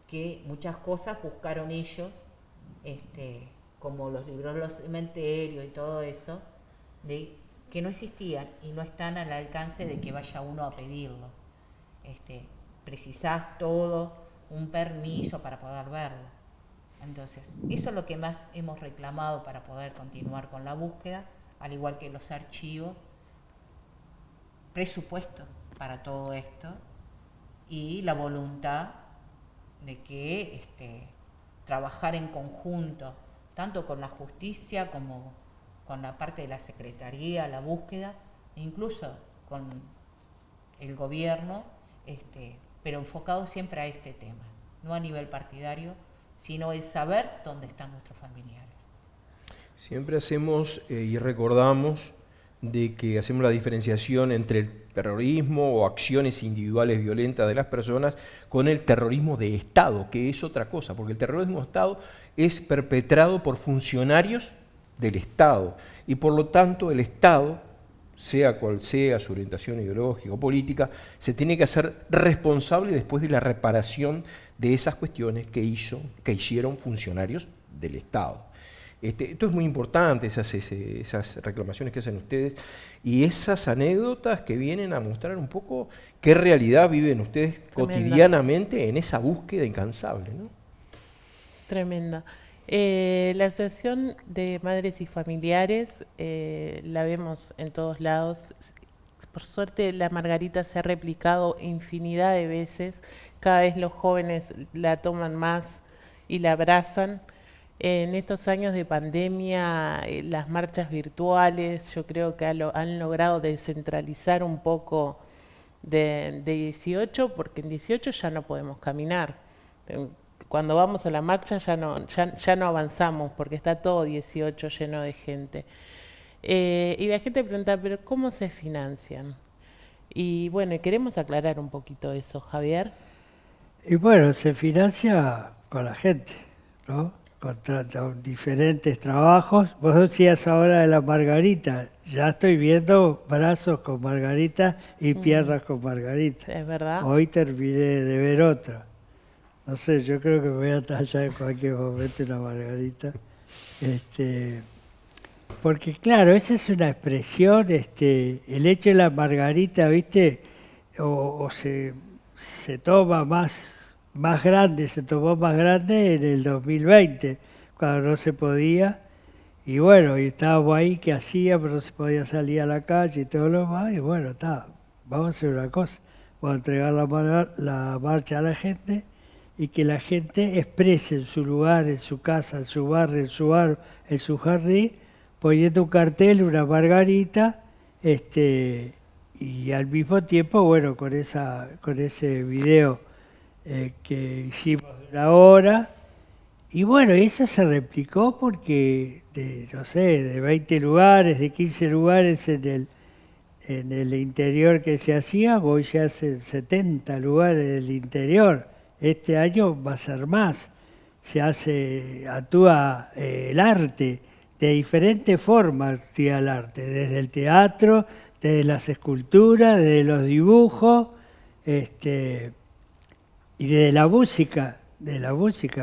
que muchas cosas buscaron ellos, como los libros de los cementerios y todo eso, que no existían y no están al alcance de que vaya uno a pedirlo. Precisás todo un permiso para poder verlo. Entonces, eso es lo que más hemos reclamado para poder continuar con la búsqueda, al igual que los archivos, presupuesto para todo esto y la voluntad de que trabajar en conjunto, tanto con la justicia como con la parte de la Secretaría, la búsqueda, e incluso con el gobierno, pero enfocado siempre a este tema, no a nivel partidario, sino el saber dónde están nuestros familiares. Siempre hacemos y recordamos de que hacemos la diferenciación entre el terrorismo o acciones individuales violentas de las personas con el terrorismo de Estado, que es otra cosa, porque el terrorismo de Estado es perpetrado por funcionarios del Estado y por lo tanto el Estado, sea cual sea su orientación ideológica o política, se tiene que hacer responsable después de la reparación de esas cuestiones que hicieron funcionarios del Estado. Esto es muy importante, esas reclamaciones que hacen ustedes y esas anécdotas que vienen a mostrar un poco qué realidad viven ustedes cotidianamente en esa búsqueda incansable, ¿no? Tremenda. La Asociación de Madres y Familiares la vemos en todos lados. Por suerte la Margarita se ha replicado infinidad de veces. Cada vez los jóvenes la toman más y la abrazan. En estos años de pandemia, las marchas virtuales, yo creo que han logrado descentralizar un poco de 18, porque en 18 ya no podemos caminar. Cuando vamos a la marcha ya no avanzamos, porque está todo 18 lleno de gente. Y la gente pregunta, ¿pero cómo se financian? Y bueno, queremos aclarar un poquito eso, Javier. Y bueno, se financia con la gente, ¿no? Con diferentes trabajos. Vos decías ahora de la Margarita, ya estoy viendo brazos con Margarita y piernas con Margarita. Es verdad. Hoy terminé de ver otra. No sé, yo creo que me voy a tallar en cualquier momento una Margarita. Porque claro, esa es una expresión, el hecho de la Margarita, ¿viste? O se toma más grande, se tomó más grande en el 2020, cuando no se podía, y bueno, y estábamos ahí, ¿qué hacíamos? No se podía salir a la calle y todo lo demás, y bueno, vamos a hacer una cosa, vamos a entregar la marcha a la gente, y que la gente exprese en su lugar, en su casa, en su barrio, en su jardín, poniendo un cartel, una Margarita, y al mismo tiempo, bueno, con ese video que hicimos de 1 hora, y bueno, eso se replicó porque de 20 lugares, de 15 lugares en el interior que se hacía, hoy se hacen 70 lugares del interior. Este año va a ser más. Actúa el arte, de diferentes formas actúa el arte, desde el teatro, desde las esculturas, desde los dibujos, y de la música,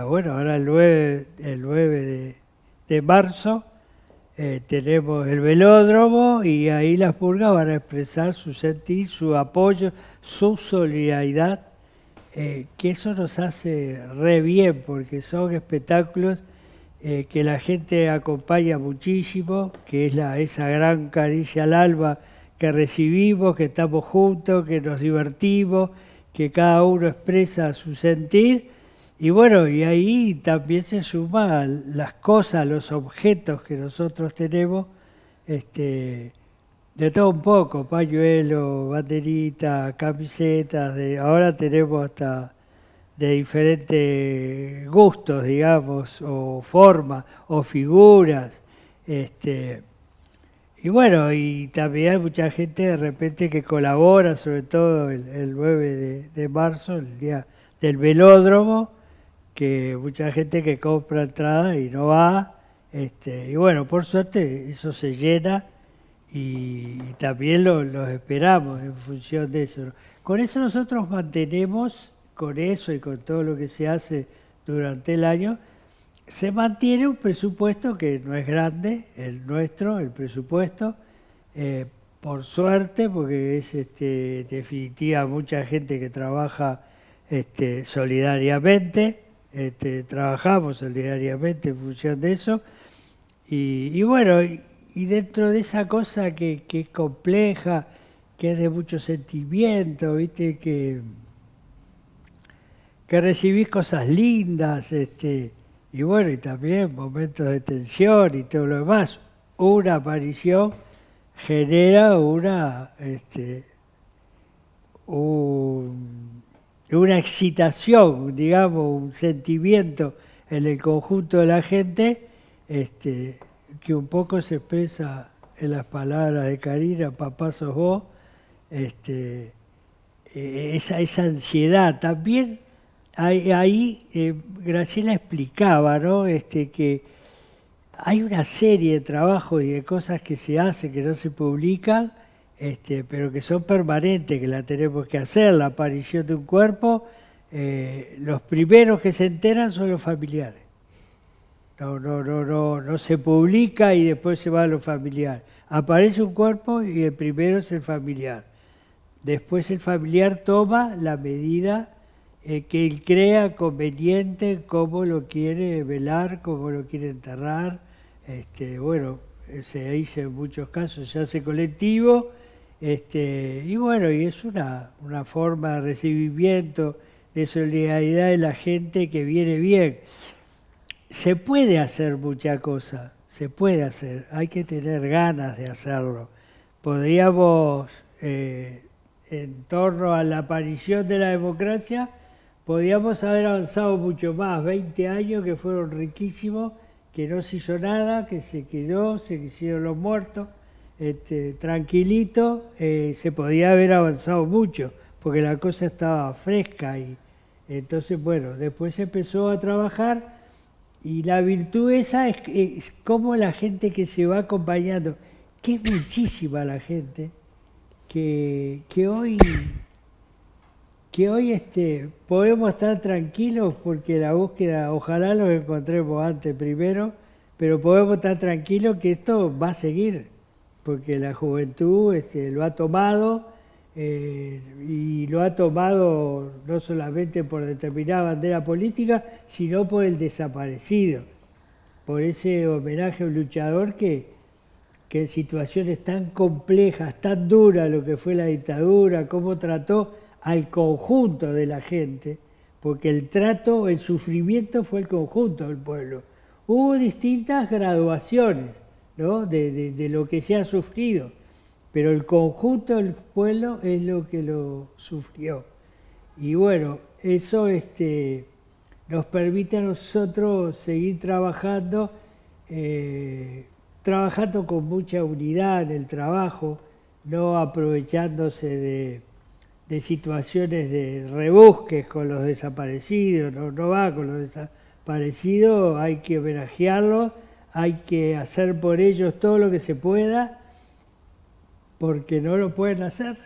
bueno, ahora el 9 de marzo tenemos el velódromo y ahí las purgas van a expresar su sentir, su apoyo, su solidaridad, que eso nos hace re bien, porque son espectáculos que la gente acompaña muchísimo, que es esa gran caricia al alma que recibimos, que estamos juntos, que nos divertimos, que cada uno expresa su sentir, y bueno, y ahí también se suman las cosas, los objetos que nosotros tenemos, de todo un poco, pañuelos, banderitas, camisetas, ahora tenemos hasta de diferentes gustos, digamos, o formas, o figuras, y bueno, y también hay mucha gente de repente que colabora, sobre todo el 9 de marzo, el día del velódromo, que mucha gente que compra entrada y no va, y bueno, por suerte eso se llena y también los esperamos en función de eso. Con eso nosotros mantenemos, con eso y con todo lo que se hace durante el año, se mantiene un presupuesto que no es grande, el nuestro, el presupuesto, por suerte, porque es definitiva mucha gente que trabaja solidariamente, trabajamos solidariamente en función de eso. Y bueno, y dentro de esa cosa que es compleja, que es de mucho sentimiento, ¿viste? Que recibís cosas lindas, y bueno, y también momentos de tensión y todo lo demás. Una aparición genera una excitación, digamos, un sentimiento en el conjunto de la gente, que un poco se expresa en las palabras de Karina, papá sos vos, esa ansiedad. También ahí Graciela explicaba, ¿no? Que hay una serie de trabajos y de cosas que se hacen, que no se publican, pero que son permanentes, que la tenemos que hacer. La aparición de un cuerpo, los primeros que se enteran son los familiares. No se publica y después se va a los familiares. Aparece un cuerpo y el primero es el familiar. Después el familiar toma la medida que él crea conveniente, cómo lo quiere velar, cómo lo quiere enterrar. Bueno, se dice en muchos casos, se hace colectivo, y bueno, y es una forma de recibimiento, de solidaridad de la gente que viene bien. Se puede hacer mucha cosa, se puede hacer, hay que tener ganas de hacerlo. Podríamos, en torno a la aparición de la democracia, podríamos haber avanzado mucho más, 20 años que fueron riquísimos, que no se hizo nada, que se quedó, se hicieron los muertos, tranquilito, se podía haber avanzado mucho, porque la cosa estaba fresca. Y entonces, bueno, después se empezó a trabajar, y la virtud esa es como la gente que se va acompañando, que es muchísima la gente, que hoy podemos estar tranquilos porque la búsqueda, ojalá los encontremos antes primero, pero podemos estar tranquilos que esto va a seguir, porque la juventud lo ha tomado, y lo ha tomado no solamente por determinada bandera política, sino por el desaparecido, por ese homenaje a un luchador que en situaciones tan complejas, tan duras, lo que fue la dictadura, cómo trató al conjunto de la gente, porque el trato, el sufrimiento fue el conjunto del pueblo. Hubo distintas graduaciones, ¿no? de lo que se ha sufrido, pero el conjunto del pueblo es lo que lo sufrió. Y bueno, eso nos permite a nosotros seguir trabajando, trabajando con mucha unidad en el trabajo, no aprovechándose de situaciones de rebusques con los desaparecidos, no va con los desaparecidos, hay que homenajearlos, hay que hacer por ellos todo lo que se pueda, porque no lo pueden hacer.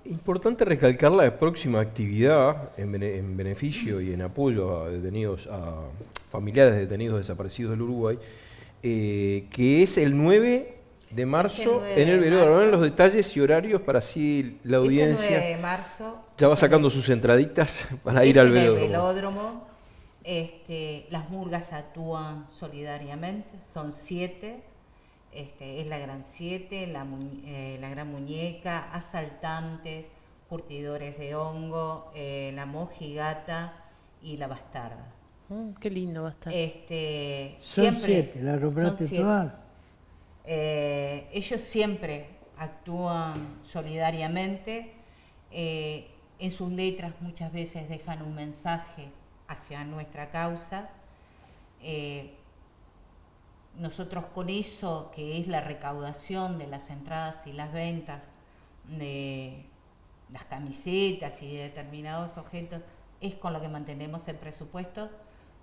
Importante recalcar la próxima actividad en beneficio y en apoyo a detenidos, a familiares de detenidos desaparecidos del Uruguay, que es el 9 de marzo en el velódromo. En los detalles y horarios para así la audiencia el 9 de marzo, ya va sacando sus entraditas para ir al velódromo. Las murgas actúan solidariamente, son 7. Es la Gran 7, la Gran Muñeca, Asaltantes, Curtidores de Hongo, la Mojigata y la Bastarda. Qué lindo va a estar. Son 7, la nombraste todas. Ellos siempre actúan solidariamente, en sus letras muchas veces dejan un mensaje hacia nuestra causa. Nosotros con eso, que es la recaudación de las entradas y las ventas de las camisetas y de determinados objetos, es con lo que mantenemos el presupuesto,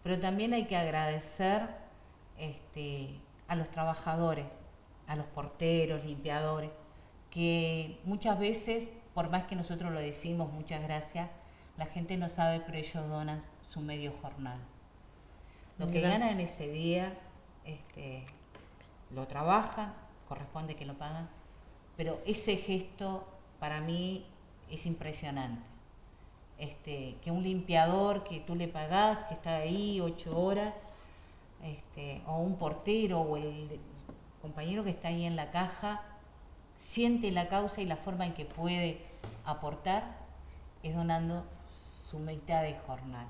pero también hay que agradecer a los trabajadores, a los porteros, limpiadores, que muchas veces, por más que nosotros lo decimos, muchas gracias, la gente no sabe, pero ellos donan su medio jornal. Lo que ganan ese día, lo trabajan, corresponde que lo pagan, pero ese gesto para mí es impresionante. que un limpiador que tú le pagás, que está ahí 8 horas, o un portero o el compañero que está ahí en la caja, siente la causa y la forma en que puede aportar es donando su mitad de jornal.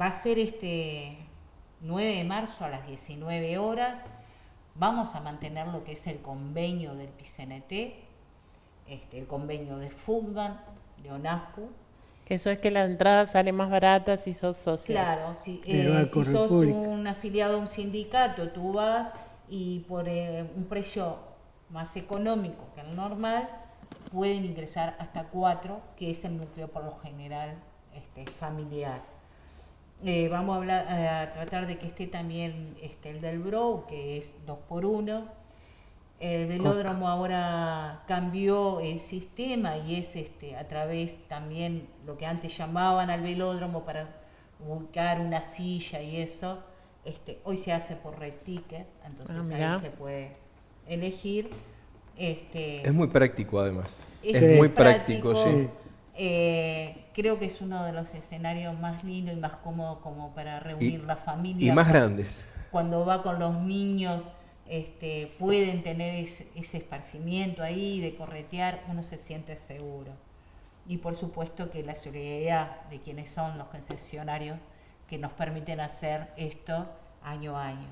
Va a ser 9 de marzo a las 19 horas. Vamos a mantener lo que es el convenio del PICNT, el convenio de fútbol, de ONASPU. Eso es que la entrada sale más barata si sos socio. Claro, si Banco sos República. un afiliado a un sindicato, tú vas y por un precio más económico que el normal, pueden ingresar hasta 4, que es el núcleo por lo general familiar. Vamos a tratar de que esté también el del BRO, que es 2x1. El velódromo ahora cambió el sistema y es a través también lo que antes llamaban al velódromo para ubicar una silla y eso. Hoy se hace por red tickets, entonces ahí se puede elegir. Es muy práctico además. Es muy práctico, sí. Creo que es uno de los escenarios más lindos y más cómodos como para reunir la familia. Y más grandes. Cuando va con los niños, pueden tener ese esparcimiento ahí de corretear, uno se siente seguro. Y por supuesto que la solidaridad de quienes son los concesionarios que nos permiten hacer esto año a año.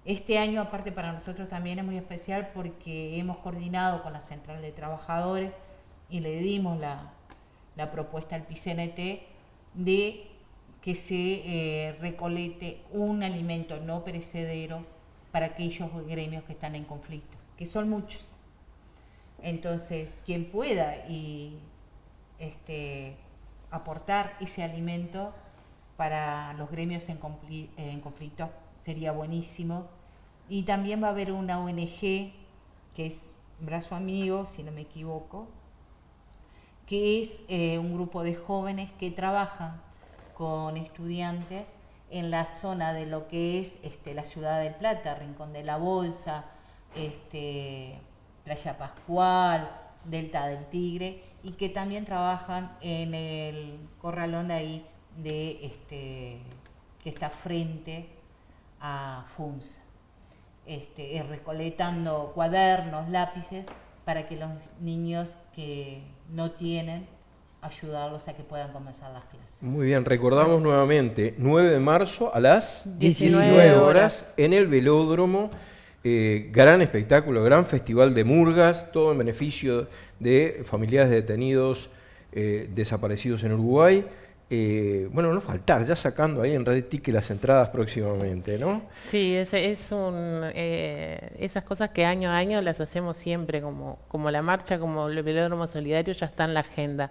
Este año, aparte, para nosotros también es muy especial porque hemos coordinado con la Central de Trabajadores y le dimos la propuesta al PICNT de que se recolecte un alimento no perecedero para aquellos gremios que están en conflicto, que son muchos. Entonces, quien pueda aportar ese alimento para los gremios en conflicto sería buenísimo. Y también va a haber una ONG que es Brazo Amigo, si no me equivoco, que es un grupo de jóvenes que trabajan con estudiantes en la zona de lo que es la Ciudad del Plata, Rincón de la Bolsa, Playa Pascual, Delta del Tigre, y que también trabajan en el corralón de ahí que está frente a FUNSA, recolectando cuadernos, lápices, para que los niños que no tienen, ayudarlos a que puedan comenzar las clases. Muy bien, recordamos nuevamente, 9 de marzo a las 19 horas en el velódromo, gran espectáculo, gran festival de murgas, todo en beneficio de familiares de detenidos desaparecidos en Uruguay. Bueno, no faltar, ya sacando ahí en Red Ticket las entradas próximamente, ¿no? Sí, esas cosas que año a año las hacemos siempre, como la marcha, como el velódromo solidario, ya está en la agenda.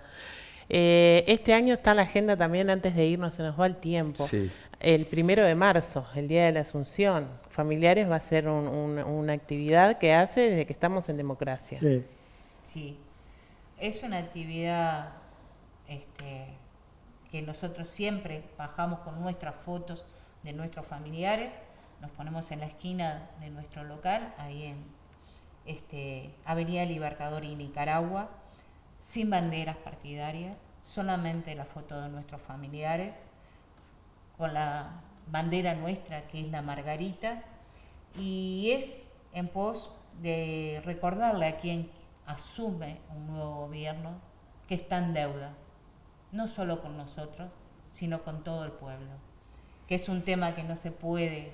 Este año está en la agenda también, antes de irnos, se nos va el tiempo. Sí. El 1 de marzo, el Día de la Asunción. Familiares va a ser una actividad que hace desde que estamos en democracia. Sí. Sí, es una actividad que nosotros siempre bajamos con nuestras fotos de nuestros familiares, nos ponemos en la esquina de nuestro local, ahí en Avenida Libertador y Nicaragua, sin banderas partidarias, solamente la foto de nuestros familiares, con la bandera nuestra que es la margarita, y es en pos de recordarle a quien asume un nuevo gobierno que está en deuda, no solo con nosotros, sino con todo el pueblo, que es un tema que no se puede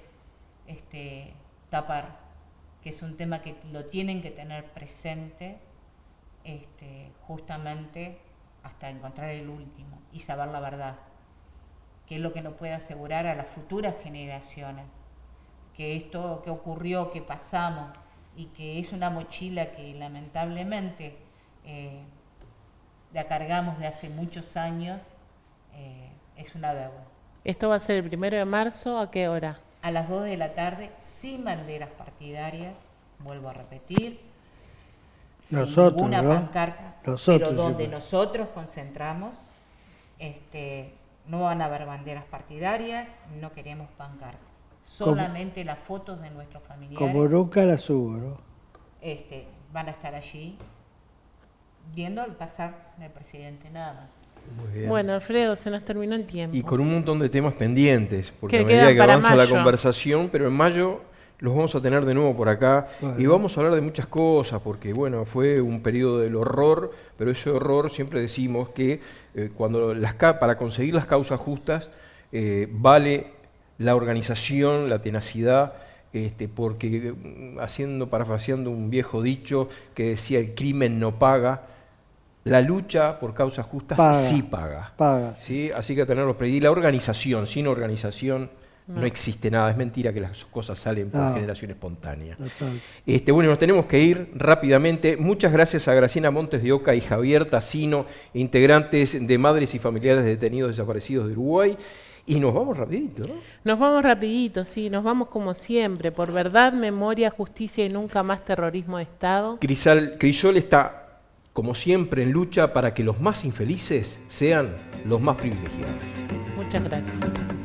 tapar, que es un tema que lo tienen que tener presente justamente hasta encontrar el último y saber la verdad, que es lo que nos puede asegurar a las futuras generaciones, que esto que ocurrió, que pasamos, y que es una mochila que lamentablemente la cargamos de hace muchos años, es una deuda. ¿Esto va a ser el 1 de marzo? ¿A qué hora? A las 2 de la tarde, sin banderas partidarias, vuelvo a repetir, Nosotros, sin ninguna ¿no? pancarta, Nosotros, pero donde sí. nosotros concentramos, no van a haber banderas partidarias, no queremos pancartas, solamente las fotos de nuestros familiares. Como nunca la subo, ¿no? Van a estar allí viendo el pasar del presidente nada más. Muy bien. Bueno, Alfredo, se nos terminó el tiempo. Y con un montón de temas pendientes, porque Que a medida quedan que para avanza la mayo. conversación, pero en mayo los vamos a tener de nuevo por acá y Bueno. vamos a hablar de muchas cosas, porque bueno, fue un periodo del horror, pero ese horror siempre decimos que cuando para conseguir las causas justas vale la organización, la tenacidad, porque parafraseando un viejo dicho que decía el crimen no paga, la lucha por causas justas sí paga. Paga. ¿Sí? Así que tenerlos presentes. Y la organización, sin organización no existe nada. Es mentira que las cosas salen por generación espontánea. Exacto. Bueno, nos tenemos que ir rápidamente. Muchas gracias a Graciela Montes de Oca y Javier Tassino, integrantes de Madres y Familiares de Detenidos Desaparecidos de Uruguay. Y nos vamos rapidito, ¿no? Nos vamos rapidito, sí, nos vamos como siempre, por verdad, memoria, justicia y nunca más terrorismo de Estado. Crisol está, como siempre, en lucha para que los más infelices sean los más privilegiados. Muchas gracias.